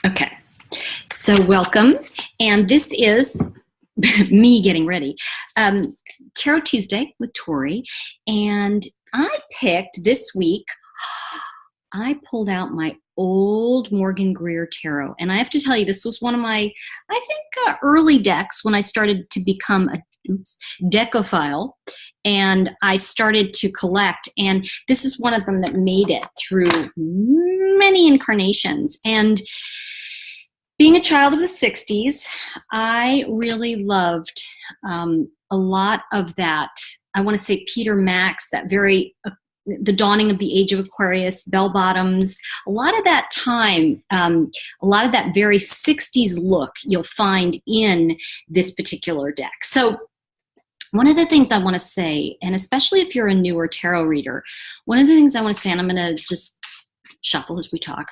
Okay, so welcome. And this is me getting ready. Tarot Tuesday with Tori. And I picked this week, I pulled out my old Morgan Greer Tarot. And I have to tell you, this was one of my, early decks when I started to become a decophile. And I started to collect. And this is one of them that made it through many incarnations. And being a child of the 60s, I really loved a lot of that. I want to say Peter Max, that very, the dawning of the age of Aquarius, bell bottoms, a lot of that time, a lot of that very 60s look you'll find in this particular deck. So one of the things I want to say, and especially if you're a newer tarot reader, one of the things I want to say, and I'm going to just shuffle as we talk,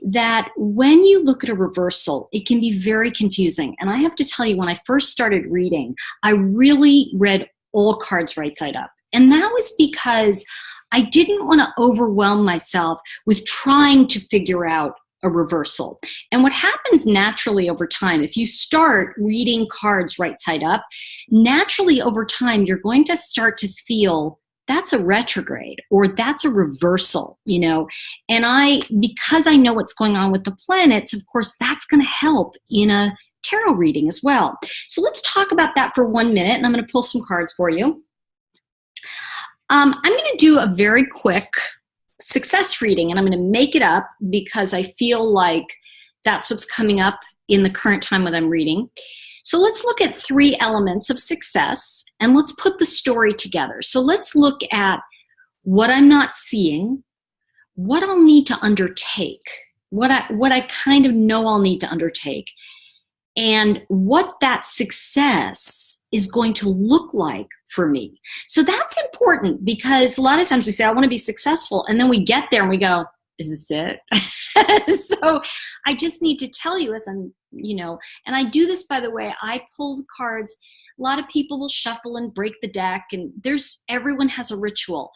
that when you look at a reversal, it can be very confusing. And I have to tell you, when I first started reading, I really read all cards right side up. And that was because I didn't want to overwhelm myself with trying to figure out a reversal. And what happens naturally over time, if you start reading cards right side up, naturally over time, you're going to start to feel that's a retrograde or that's a reversal, you know. And because I know what's going on with the planets, of course, that's going to help in a tarot reading as well. So let's talk about that for 1 minute, and I'm going to pull some cards for you. I'm going to do a very quick success reading, and I'm going to make it up because I feel like that's what's coming up in the current time when I'm reading. So let's look at 3 elements of success, and let's put the story together. So let's look at what I'm not seeing, what I'll need to undertake, what I kind of know I'll need to undertake, and what that success is going to look like for me. So that's important because a lot of times we say, I want to be successful, and then we get there and we go, is this it? So I just need to tell you, as I'm, and I do this, by the way, I pull cards. A lot of people will shuffle and break the deck, and everyone has a ritual.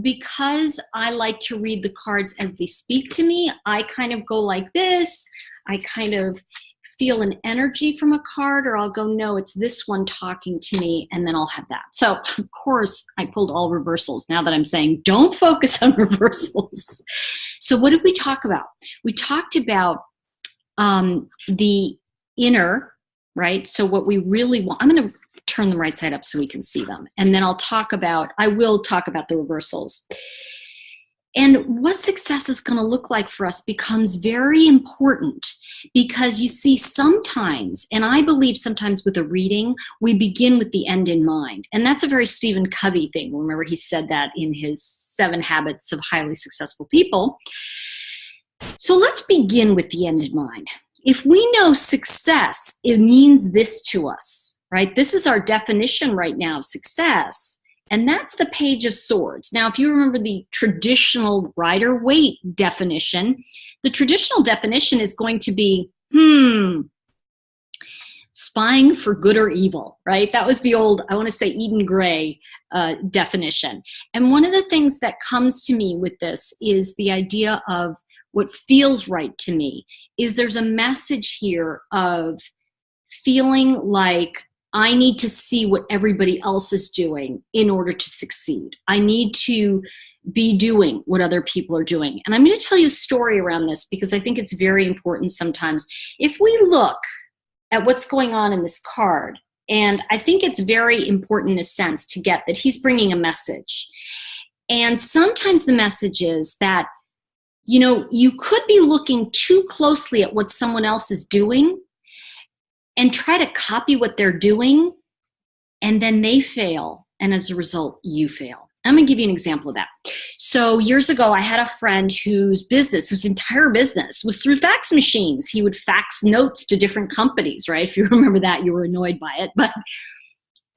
Because I like to read the cards as they speak to me, I kind of go like this. I kind of feel an energy from a card, or I'll go, no, it's this one talking to me, and then I'll have that. So of course I pulled all reversals now that I'm saying don't focus on reversals. So what did we talk about? We talked about the inner, right? So what we really want, I'm going to turn them right side up so we can see them. And then I will talk about the reversals. And what success is going to look like for us becomes very important because you see sometimes, and I believe sometimes with a reading, we begin with the end in mind. And that's a very Stephen Covey thing. Remember, he said that in his 7 Habits of Highly Successful People. So let's begin with the end in mind. If we know success, it means this to us, right? This is our definition right now of success. And that's the Page of Swords. Now, if you remember the traditional Rider-Waite definition, the traditional definition is going to be, spying for good or evil, right? That was the old, I want to say, Eden Gray definition. And one of the things that comes to me with this is the idea of what feels right to me is there's a message here of feeling like I need to see what everybody else is doing in order to succeed. I need to be doing what other people are doing. And I'm going to tell you a story around this because I think it's very important sometimes. If we look at what's going on in this card, and I think it's very important in a sense to get that he's bringing a message. And sometimes the message is that, you could be looking too closely at what someone else is doing and try to copy what they're doing, and then they fail, and as a result, you fail. I'm going to give you an example of that. So years ago, I had a friend whose entire business was through fax machines. He would fax notes to different companies, right? If you remember that, you were annoyed by it. But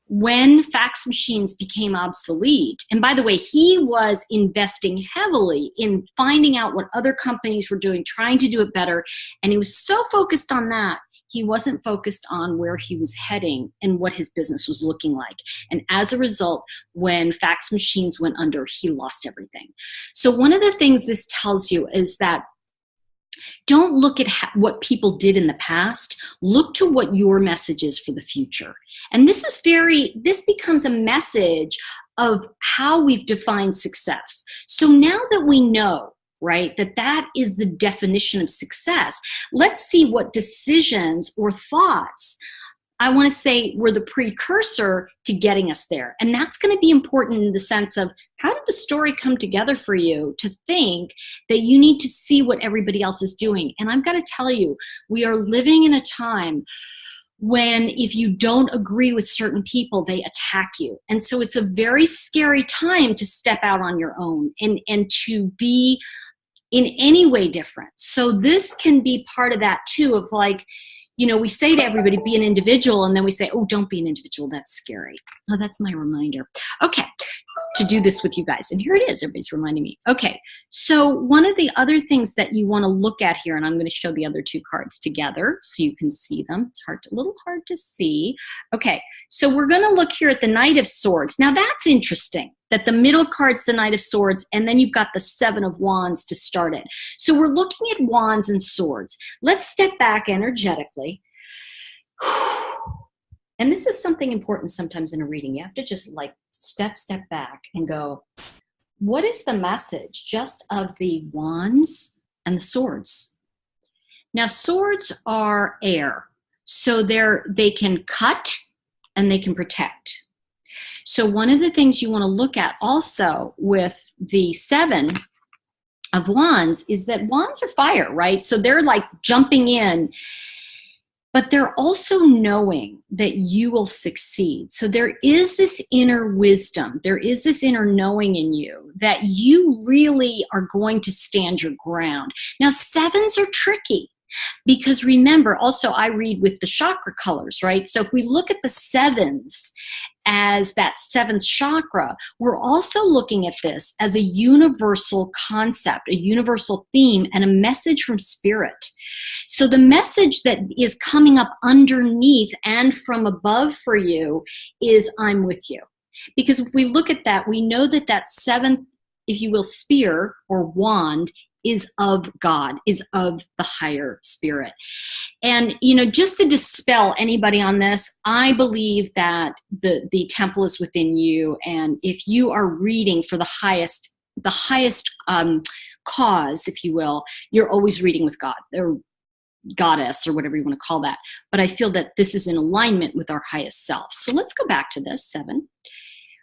when fax machines became obsolete, and by the way, he was investing heavily in finding out what other companies were doing, trying to do it better, and he was so focused on that, he wasn't focused on where he was heading and what his business was looking like. And as a result, when fax machines went under, he lost everything. So one of the things this tells you is that Don't look at what people did in the past. Look to what your message is for the future. And this becomes a message of how we've defined success. So now that we know, right, that is the definition of success, let's see what decisions or thoughts I want to say were the precursor to getting us there. And that's going to be important in the sense of, how did the story come together for you to think that you need to see what everybody else is doing? And I've got to tell you, we are living in a time when if you don't agree with certain people, they attack you. And so it's a very scary time to step out on your own and to be in any way different. So this can be part of that too, of like, you know, we say to everybody, be an individual, and then we say, oh, don't be an individual. That's scary. Oh, that's my reminder. Okay, to do this with you guys. And here it is. Everybody's reminding me. Okay, so one of the other things that you want to look at here, and I'm going to show the other two cards together so you can see them. It's a little hard to see. Okay, so we're going to look here at the Knight of Swords. Now, that's interesting, that the middle card's the Knight of Swords, and then you've got the Seven of Wands to start it. So we're looking at wands and swords. Let's step back energetically. And this is something important sometimes in a reading. You have to just like step back and go, what is the message just of the wands and the swords? Now, swords are air. So they can cut and they can protect. So one of the things you want to look at also with the Seven of Wands is that wands are fire, right? So they're like jumping in, but they're also knowing that you will succeed. So there is this inner wisdom, there is this inner knowing in you that you really are going to stand your ground. Now, sevens are tricky. Because remember, also I read with the chakra colors, right? So if we look at the sevens as that seventh chakra, we're also looking at this as a universal concept, a universal theme, and a message from spirit. So the message that is coming up underneath and from above for you is, I'm with you. Because if we look at that, we know that that seventh, if you will, spear or wand is of God, is of the higher spirit. And, you know, just to dispel anybody on this, I believe that the temple is within you. And if you are reading for the highest cause, if you will, you're always reading with God or goddess or whatever you want to call that. But I feel that this is in alignment with our highest self. So let's go back to this, seven.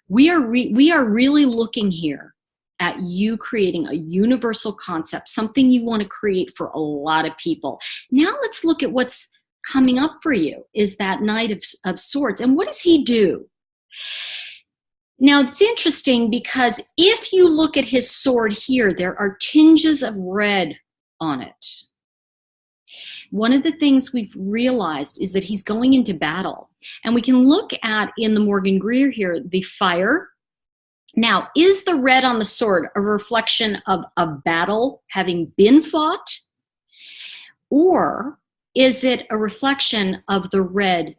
We are really looking here at you creating a universal concept, something you want to create for a lot of people. Now let's look at what's coming up for you, is that Knight of Swords. And what does he do? Now it's interesting because if you look at his sword here, there are tinges of red on it. One of the things we've realized is that he's going into battle. And we can look at, in the Morgan Greer here, the fire. Now, is the red on the sword a reflection of a battle having been fought? Or is it a reflection of the red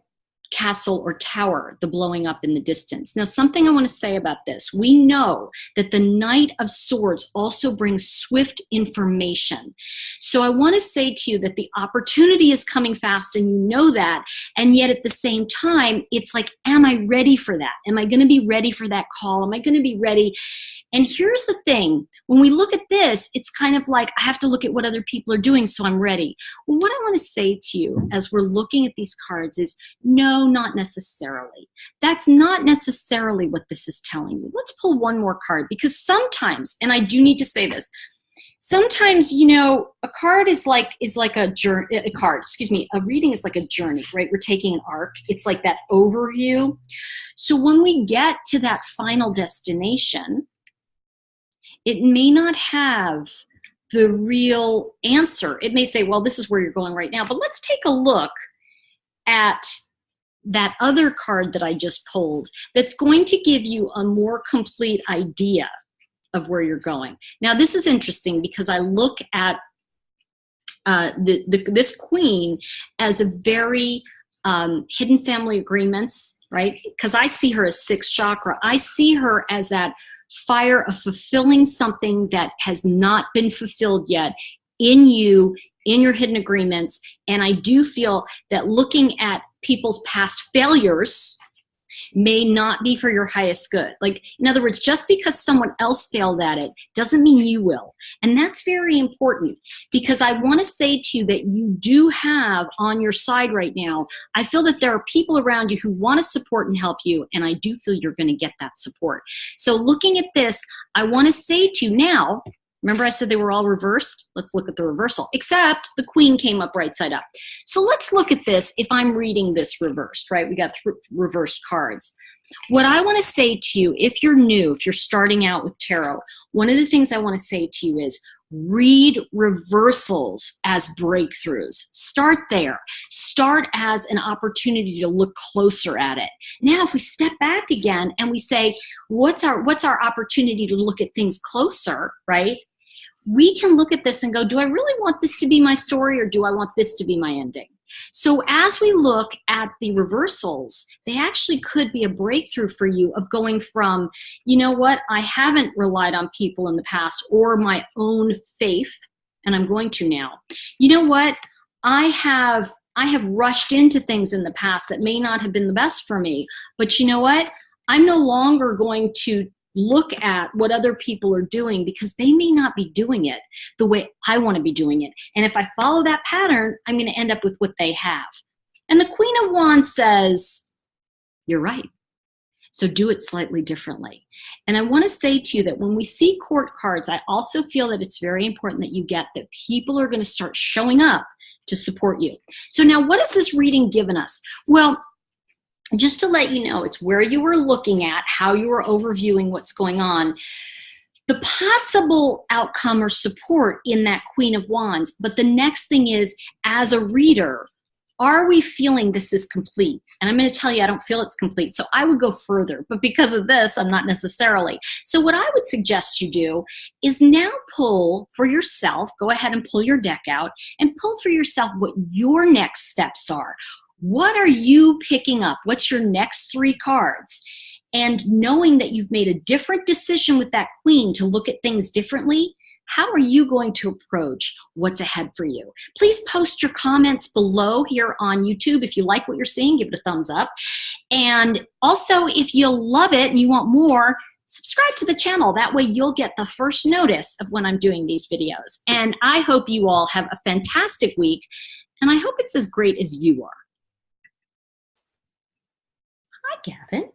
castle or tower, the blowing up in the distance? Now, something I want to say about this. We know that the Knight of Swords also brings swift information. So I want to say to you that the opportunity is coming fast, and you know that. And yet at the same time, it's like, am I ready for that? Am I going to be ready for that call? Am I going to be ready? And here's the thing. When we look at this, it's kind of like, I have to look at what other people are doing, so I'm ready. Well, what I want to say to you as we're looking at these cards is, no, not necessarily. That's not necessarily what this is telling you. Let's pull one more card, because sometimes, and I do need to say this, sometimes, you know, a card is like a journey, a reading is like a journey, right? We're taking an arc. It's like that overview. So when we get to that final destination, it may not have the real answer. It may say, well, this is where you're going right now, but let's take a look at that other card that I just pulled that's going to give you a more complete idea of where you're going. Now, this is interesting because I look at this queen as a very hidden family agreements, right? Because I see her as sixth chakra. I see her as that fire of fulfilling something that has not been fulfilled yet in you in your hidden agreements. And I do feel that looking at people's past failures may not be for your highest good. Like, in other words, just because someone else failed at it doesn't mean you will. And that's very important, because I want to say to you that you do have on your side right now, I feel that there are people around you who want to support and help you, and I do feel you're going to get that support. So looking at this, I want to say to you now, remember I said they were all reversed? Let's look at the reversal, except the queen came up right side up. So let's look at this if I'm reading this reversed, right? We got reversed cards. What I want to say to you, if you're new, if you're starting out with tarot, one of the things I want to say to you is read reversals as breakthroughs. Start there. Start as an opportunity to look closer at it. Now, if we step back again and we say, what's our opportunity to look at things closer, right? We can look at this and go, do I really want this to be my story, or do I want this to be my ending? So as we look at the reversals, they actually could be a breakthrough for you of going from, you know what, I haven't relied on people in the past or my own faith, and I'm going to now. You know what, I have rushed into things in the past that may not have been the best for me, but you know what, I'm no longer going to look at what other people are doing, because they may not be doing it the way I want to be doing it. And if I follow that pattern, I'm going to end up with what they have. And the Queen of Wands says, you're right. So do it slightly differently. And I want to say to you that when we see court cards, I also feel that it's very important that you get that people are going to start showing up to support you. So now, what has this reading given us? Well, just to let you know, it's where you were looking at, how you were overviewing what's going on, the possible outcome or support in that Queen of Wands. But the next thing is, as a reader, are we feeling this is complete? And I'm going to tell you, I don't feel it's complete. So I would go further. But because of this, I'm not necessarily. So what I would suggest you do is now pull for yourself, go ahead and pull your deck out and pull for yourself what your next steps are. What are you picking up? What's your next 3 cards? And knowing that you've made a different decision with that queen to look at things differently, how are you going to approach what's ahead for you? Please post your comments below here on YouTube. If you like what you're seeing, give it a thumbs up. And also, if you love it and you want more, subscribe to the channel. That way you'll get the first notice of when I'm doing these videos. And I hope you all have a fantastic week. And I hope it's as great as you are. Hi, Gavin.